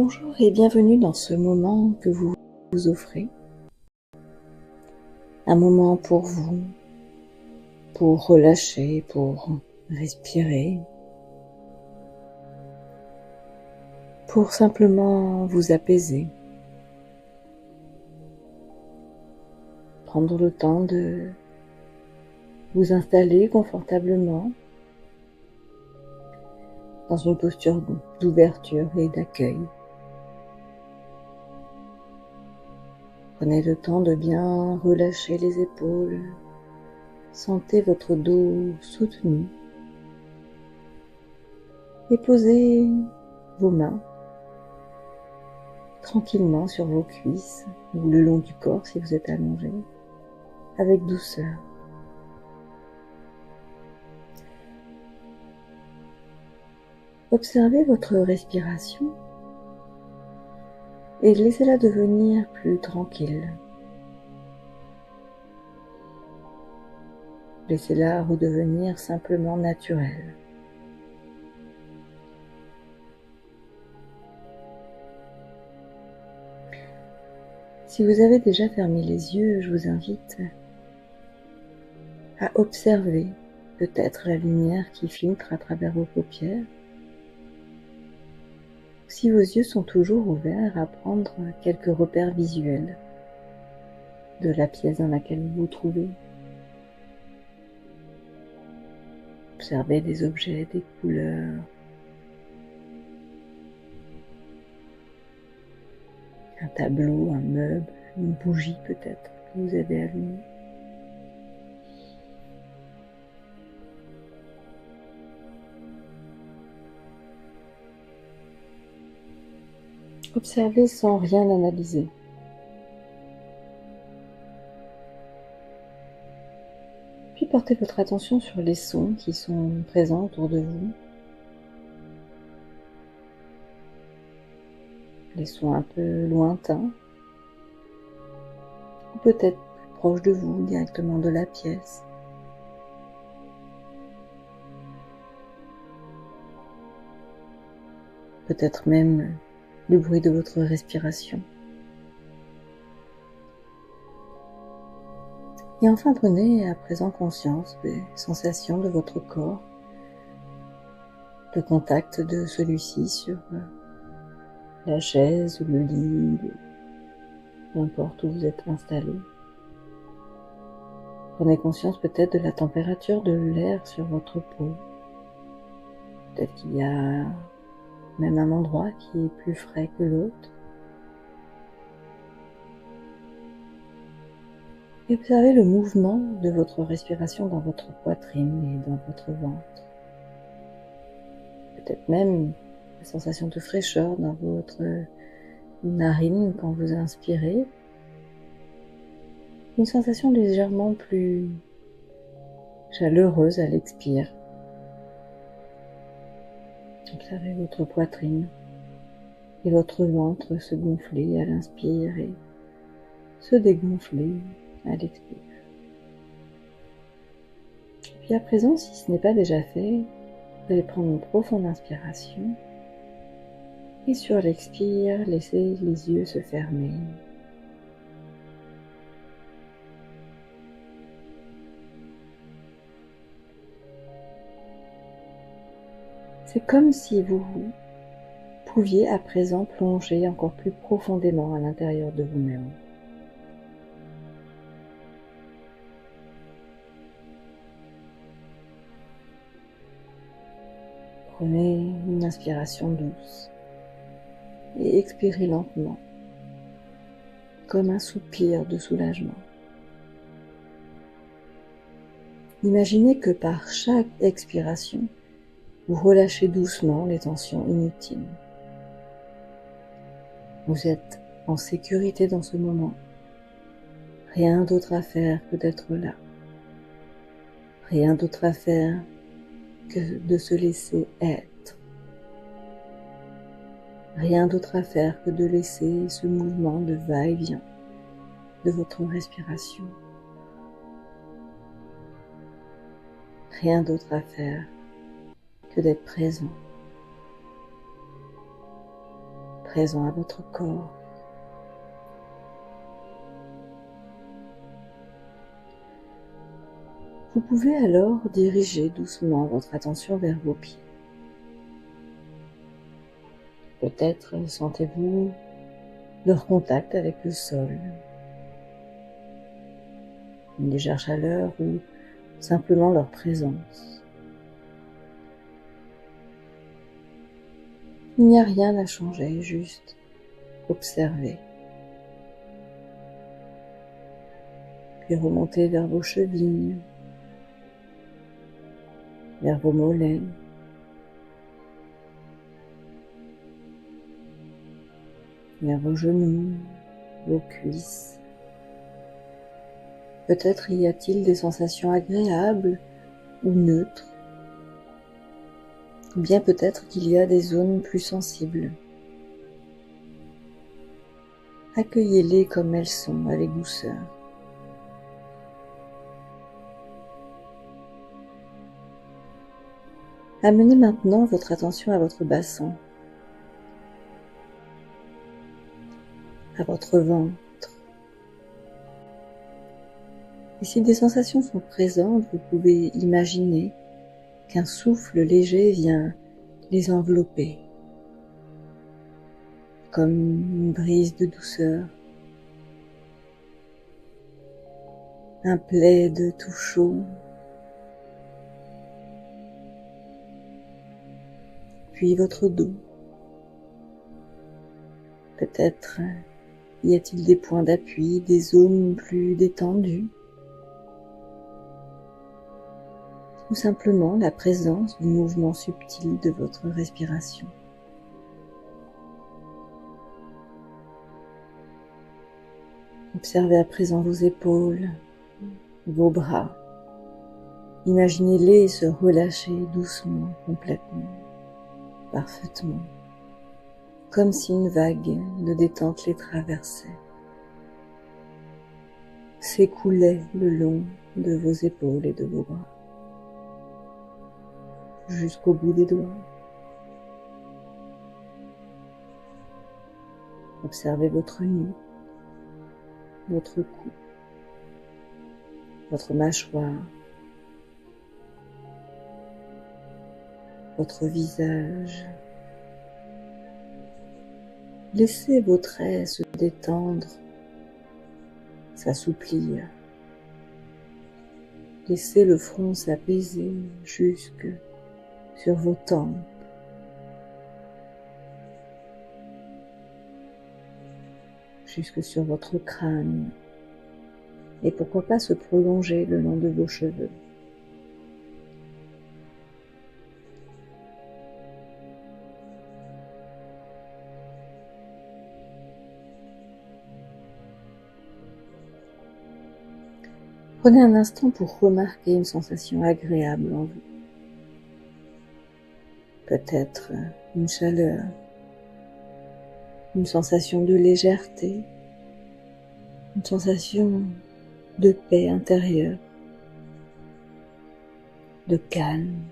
Bonjour et bienvenue dans ce moment que vous vous offrez. Un moment pour vous, pour relâcher, pour respirer, pour simplement vous apaiser. Prendre le temps de vous installer confortablement dans une posture d'ouverture et d'accueil. Prenez le temps de bien relâcher les épaules. Sentez votre dos soutenu. Et posez vos mains tranquillement sur vos cuisses ou le long du corps si vous êtes allongé, avec douceur. Observez votre respiration et laissez-la devenir plus tranquille. Laissez-la redevenir simplement naturelle. Si vous avez déjà fermé les yeux, je vous invite à observer peut-être la lumière qui filtre à travers vos paupières. Si vos yeux sont toujours ouverts, à prendre quelques repères visuels de la pièce dans laquelle vous vous trouvez. Observez des objets, des couleurs, un tableau, un meuble, une bougie peut-être que vous avez allumée. Observez sans rien analyser. Puis portez votre attention sur les sons qui sont présents autour de vous. Les sons un peu lointains, ou peut-être plus proches de vous, directement de la pièce. Peut-être même le bruit de votre respiration. Et enfin, prenez à présent conscience des sensations de votre corps, le contact de celui-ci sur la chaise ou le lit, peu importe où vous êtes installé. Prenez conscience peut-être de la température de l'air sur votre peau. Peut-être qu'il y a même un endroit qui est plus frais que l'autre. Et observez le mouvement de votre respiration dans votre poitrine et dans votre ventre. Peut-être même la sensation de fraîcheur dans votre narine quand vous inspirez. Une sensation légèrement plus chaleureuse à l'expire. Observez votre poitrine et votre ventre se gonfler à l'inspire et se dégonfler à l'expire. Puis à présent, si ce n'est pas déjà fait, vous allez prendre une profonde inspiration et sur l'expire, laissez les yeux se fermer. C'est comme si vous pouviez à présent plonger encore plus profondément à l'intérieur de vous-même. Prenez une inspiration douce et expirez lentement, comme un soupir de soulagement. Imaginez que par chaque expiration, vous relâchez doucement les tensions inutiles. Vous êtes en sécurité dans ce moment. Rien d'autre à faire que d'être là. Rien d'autre à faire que de se laisser être. Rien d'autre à faire que de laisser ce mouvement de va-et-vient de votre respiration. Rien d'autre à faire que d'être présent présent à votre corps. Vous pouvez alors diriger doucement votre attention vers vos pieds. Peut-être sentez-vous leur contact avec le sol, une légère chaleur ou simplement leur présence. Il n'y a rien à changer, juste observer. Puis remonter vers vos chevilles, vers vos mollets, vers vos genoux, vos cuisses. Peut-être y a-t-il des sensations agréables ou neutres, ou bien peut-être qu'il y a des zones plus sensibles. Accueillez-les comme elles sont, avec douceur. Amenez maintenant votre attention à votre bassin, à votre ventre. Et si des sensations sont présentes, vous pouvez imaginer qu'un souffle léger vient les envelopper, comme une brise de douceur, un plaid tout chaud, puis votre dos. Peut-être y a-t-il des points d'appui, des zones plus détendues, ou simplement la présence du mouvement subtil de votre respiration. Observez à présent vos épaules, vos bras. Imaginez-les se relâcher doucement, complètement, parfaitement, comme si une vague de détente les traversait, s'écoulait le long de vos épaules et de vos bras, jusqu'au bout des doigts. Observez votre nuque, votre cou, votre mâchoire, votre visage. Laissez vos traits se détendre, s'assouplir. Laissez le front s'apaiser jusque sur vos tempes. Jusque sur votre crâne, et pourquoi pas se prolonger le long de vos cheveux. Prenez un instant pour remarquer une sensation agréable en vous. Peut-être une chaleur, une sensation de légèreté, une sensation de paix intérieure, de calme.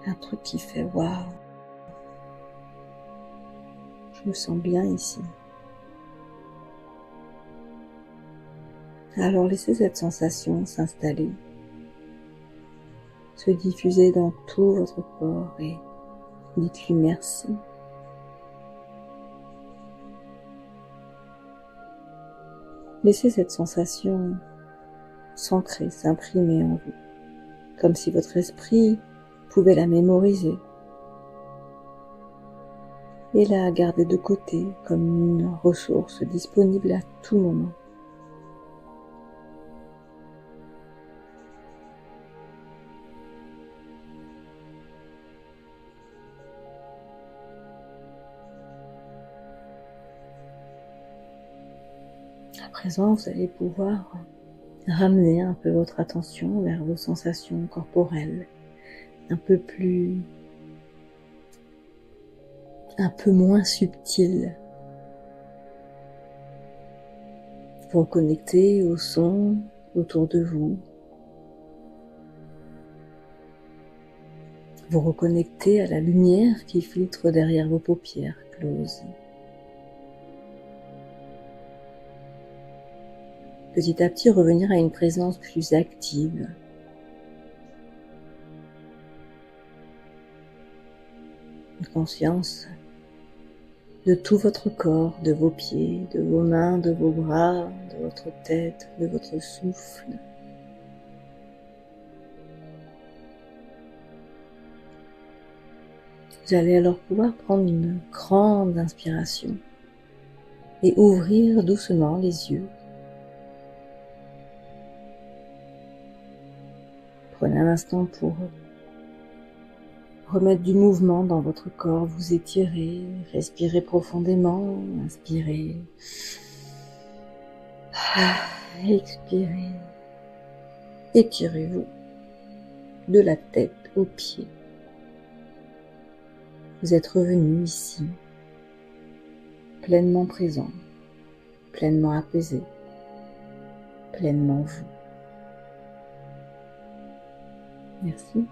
Un truc qui fait waouh, je me sens bien ici. Alors laissez cette sensation s'installer, se diffuser dans tout votre corps et dites-lui merci. Laissez cette sensation s'ancrer, s'imprimer en vous, comme si votre esprit pouvait la mémoriser et la garder de côté comme une ressource disponible à tout moment. À présent, vous allez pouvoir ramener un peu votre attention vers vos sensations corporelles, un peu moins subtiles. Vous reconnecter au son autour de vous, Vous reconnectez à la lumière qui filtre derrière vos paupières closes. Petit à petit, revenir à une présence plus active. Une conscience de tout votre corps, de vos pieds, de vos mains, de vos bras, de votre tête, de votre souffle. Vous allez alors pouvoir prendre une grande inspiration et ouvrir doucement les yeux. Prenez un instant pour remettre du mouvement dans votre corps, vous étirez, respirez profondément, inspirez, expirez, étirez-vous de la tête aux pieds. Vous êtes revenu ici, pleinement présent, pleinement apaisé, pleinement vous. Merci.